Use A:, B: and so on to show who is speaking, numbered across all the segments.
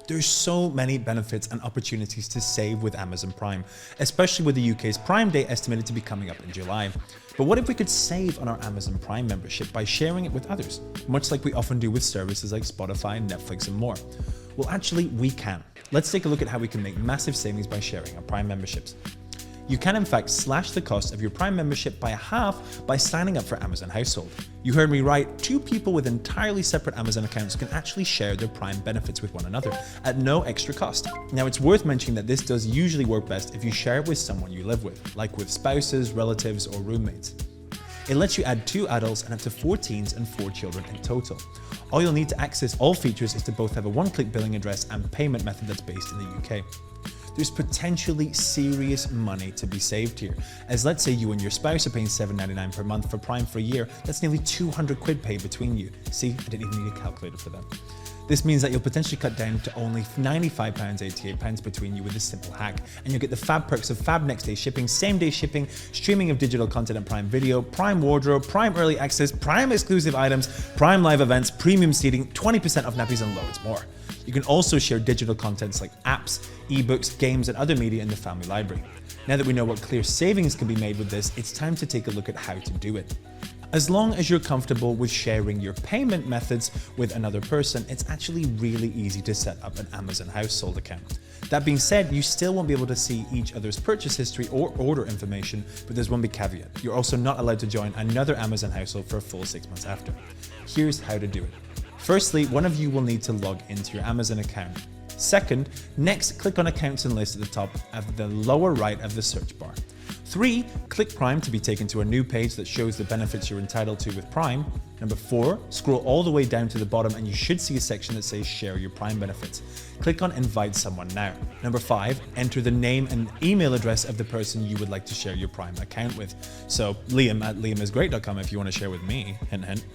A: There's so many benefits and opportunities to save with Amazon Prime, especially with the UK's Prime Day estimated to be coming up in July. But what if we could save on our Amazon Prime membership by sharing it with others, much like we often do with services like Spotify, Netflix, and more? Well, actually, we can. Let's take a look at how we can make massive savings by sharing our Prime memberships. You can in fact slash the cost of your Prime membership by half by signing up for Amazon Household. You heard me right, two people with entirely separate Amazon accounts can actually share their Prime benefits with one another at no extra cost. Now it's worth mentioning that this does usually work best if you share it with someone you live with, like with spouses, relatives, or roommates. It lets you add 2 adults and up to 4 teens and 4 children in total. All you'll need to access all features is to both have a one-click billing address and payment method that's based in the UK. There's potentially serious money to be saved here, as let's say you and your spouse are paying $7.99 per month for Prime for a year, that's nearly 200 quid paid between you. See, I didn't even need a calculator for that. This means that you'll potentially cut down to only £95.88 between you with this simple hack, and you'll get the fab perks of fab next day shipping, same day shipping, streaming of digital content and Prime Video, Prime Wardrobe, Prime Early Access, Prime exclusive items, Prime live events, premium seating, 20% off nappies, and loads more. You can also share digital contents like apps, ebooks, games, and other media in the family library. Now that we know what clear savings can be made with this, it's time to take a look at how to do it. As long as you're comfortable with sharing your payment methods with another person, it's actually really easy to set up an Amazon Household account. That being said, you still won't be able to see each other's purchase history or order information, but there's one big caveat. You're also not allowed to join another Amazon household for a full 6 months after. Here's how to do it. Firstly, one of you will need to log into your Amazon account. Second, next click on Accounts and Lists at the top of the lower right of the search bar. 3, click Prime to be taken to a new page that shows the benefits you're entitled to with Prime. Number 4, scroll all the way down to the bottom and you should see a section that says Share Your Prime Benefits. Click on Invite Someone Now. Number 5, enter the name and email address of the person you would like to share your Prime account with. So Liam at liamisgreat.com if you want to share with me, hint hint.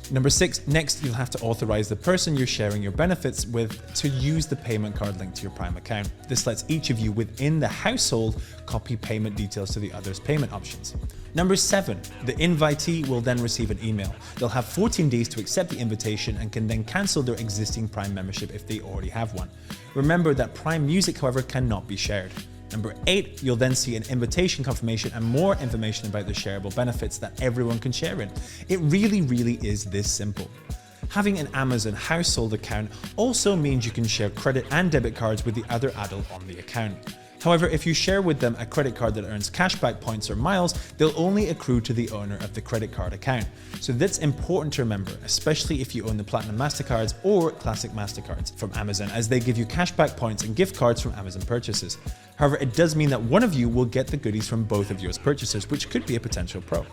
A: Number 6, next you'll have to authorize the person you're sharing your benefits with to use the payment card linked to your Prime account. This lets each of you within the household copy payment details to the other's payment options. Number 7, the invitee will then receive an email. They'll have 14 days to accept the invitation and can then cancel their existing Prime membership if they already have one. Remember that Prime Music, however, cannot be shared. Number 8, you'll then see an invitation confirmation and more information about the shareable benefits that everyone can share in. It really is this simple. Having an Amazon household account also means you can share credit and debit cards with the other adult on the account. However, if you share with them a credit card that earns cashback points or miles, they'll only accrue to the owner of the credit card account. So that's important to remember, especially if you own the Platinum MasterCards or Classic MasterCards from Amazon, as they give you cashback points and gift cards from Amazon purchases. However, it does mean that one of you will get the goodies from both of yours purchases, which could be a potential pro.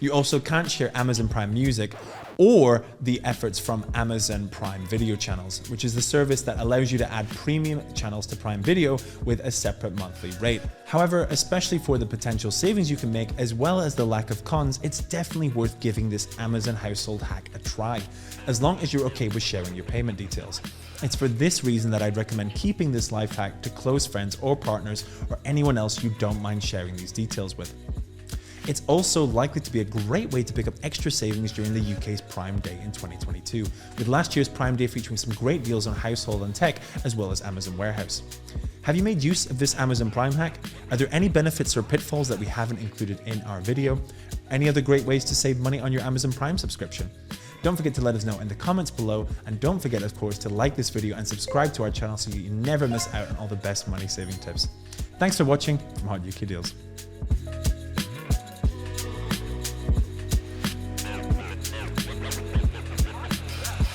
A: You also can't share Amazon Prime Music or the efforts from Amazon Prime Video channels, which is the service that allows you to add premium channels to Prime Video with a separate monthly rate. However, especially for the potential savings you can make, as well as the lack of cons, it's definitely worth giving this Amazon household hack a try, as long as you're okay with sharing your payment details. It's for this reason that I'd recommend keeping this life hack to close friends or partners or anyone else you don't mind sharing these details with. It's also likely to be a great way to pick up extra savings during the UK's Prime Day in 2022, with last year's Prime Day featuring some great deals on household and tech, as well as Amazon Warehouse. Have you made use of this Amazon Prime hack? Are there any benefits or pitfalls that we haven't included in our video? Any other great ways to save money on your Amazon Prime subscription? Don't forget to let us know in the comments below, and don't forget, of course, to like this video and subscribe to our channel so you never miss out on all the best money saving tips. Thanks for watching from Hot UK Deals.